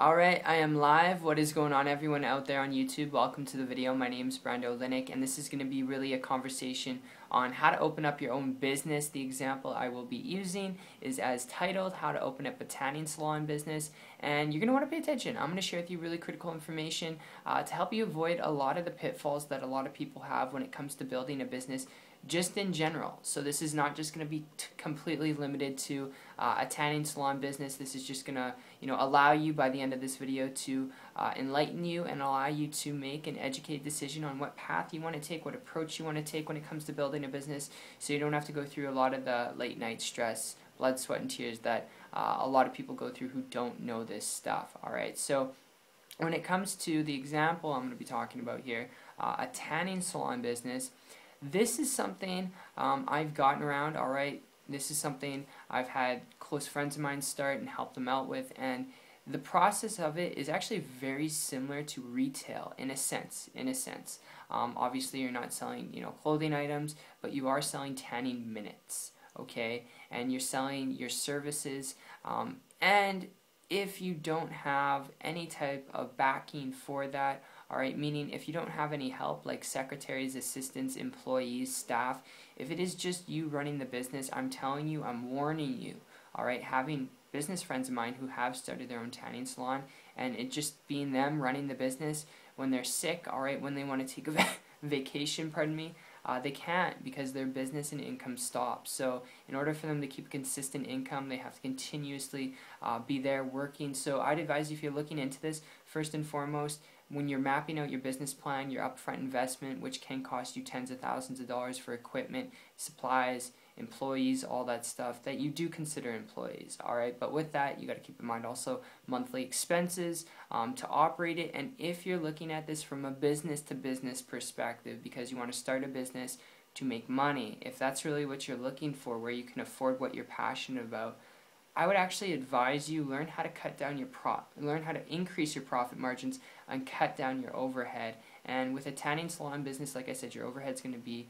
Alright, I am live. What is going on, everyone out there on YouTube? Welcome to the video. My name is Brando Linick, and this is going to be really a conversation on how to open up your own business. The example I will be using is as titled, How to Open Up a Tanning Salon Business, and you're going to want to pay attention. I'm going to share with you really critical information to help you avoid a lot of the pitfalls that a lot of people have when it comes to building a business just in general. So this is not just going to be completely limited to a tanning salon business. This is just going to allow you by the end of this video to enlighten you and allow you to make an educated decision on what path you want to take, what approach you want to take when it comes to building a business, so you don't have to go through a lot of the late night stress, blood, sweat, and tears that a lot of people go through who don't know this stuff. Alright, so when it comes to the example I'm going to be talking about here, a tanning salon business, this is something I've gotten around, alright. This is something I've had close friends of mine start and help them out with, and the process of it is actually very similar to retail in a sense. Obviously you're not selling, clothing items, but you are selling tanning minutes, okay? And you're selling your services, and if you don't have any type of backing for that, alright, meaning if you don't have any help like secretaries, assistants, employees, staff, if it is just you running the business, I'm telling you, I'm warning you, alright, having business friends of mine who have started their own tanning salon, and it just being them running the business, when they're sick, alright, when they want to take a vacation, pardon me, they can't because their business and income stops. So in order for them to keep consistent income, they have to continuously be there working. So I'd advise you, if you're looking into this, first and foremost, when you're mapping out your business plan, your upfront investment, which can cost you tens of thousands of dollars for equipment, supplies, employees, all that stuff, that you do consider employees, alright? But with that, you got to keep in mind also monthly expenses to operate it, and if you're looking at this from a business-to-business perspective, because you want to start a business to make money, if that's really what you're looking for, where you can afford what you're passionate about, I would actually advise you learn how to cut down your learn how to increase your profit margins and cut down your overhead. And with a tanning salon business, like I said, your overhead's going to be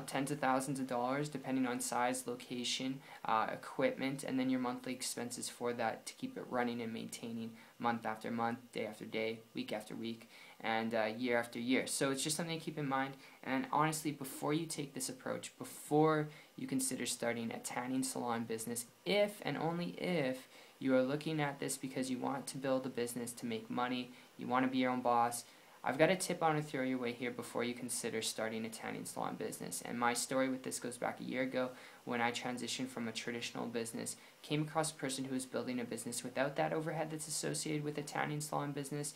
tens of thousands of dollars depending on size, location, equipment, and then your monthly expenses for that to keep it running and maintaining month after month, day after day, week after week, and year after year. So it's just something to keep in mind. And honestly, before you take this approach, before you consider starting a tanning salon business, if and only if you are looking at this because you want to build a business to make money, you want to be your own boss, I've got a tip I want to throw your way here before you consider starting a tanning salon business. And my story with this goes back a year ago when I transitioned from a traditional business, came across a person who was building a business without that overhead that's associated with a tanning salon business,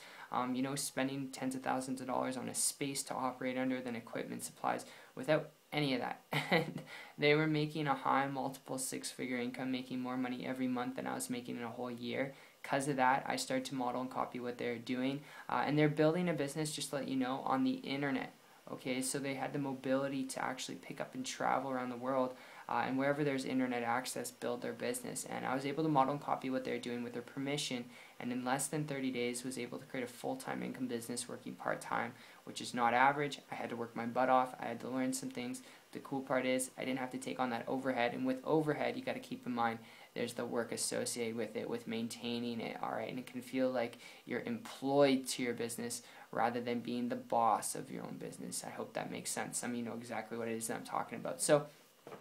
spending tens of thousands of dollars on a space to operate under, then equipment, supplies, without any of that. And they were making a high multiple six-figure income, making more money every month than I was making in a whole year. Because of that, I started to model and copy what they're doing, and they're building a business, just to let you know, on the internet. Okay, so they had the mobility to actually pick up and travel around the world, and wherever there's internet access, build their business. And I was able to model and copy what they're doing with their permission, and in less than 30 days was able to create a full-time income business working part-time, which is not average. I had to work my butt off. I had to learn some things. The cool part is I didn't have to take on that overhead, and with overhead, you got to keep in mind there's the work associated with it, with maintaining it, alright? And it can feel like you're employed to your business rather than being the boss of your own business. I hope that makes sense. Some of you know exactly what it is that I'm talking about. So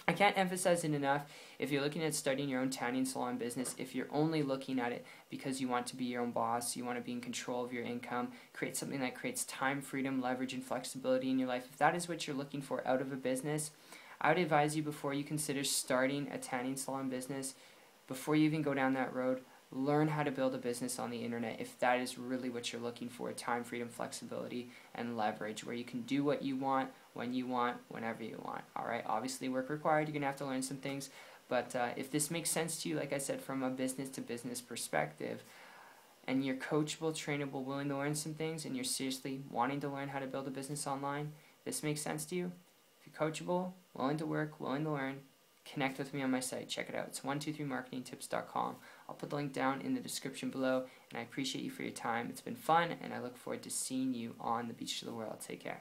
I can't emphasize it enough. If you're looking at starting your own tanning salon business, if you're only looking at it because you want to be your own boss, you want to be in control of your income, create something that creates time, freedom, leverage, and flexibility in your life, if that is what you're looking for out of a business, I would advise you, before you consider starting a tanning salon business, before you even go down that road, learn how to build a business on the internet if that is really what you're looking for: time, freedom, flexibility, and leverage, where you can do what you want, when you want, whenever you want. Alright, obviously work required, you're going to have to learn some things, but if this makes sense to you, like I said, from a business-to-business perspective, and you're coachable, trainable, willing to learn some things, and you're seriously wanting to learn how to build a business online, this makes sense to you, if you're coachable, willing to work, willing to learn, connect with me on my site. Check it out. It's 123marketingtips.com. I'll put the link down in the description below, and I appreciate you for your time. It's been fun, and I look forward to seeing you on the beach of the world. Take care.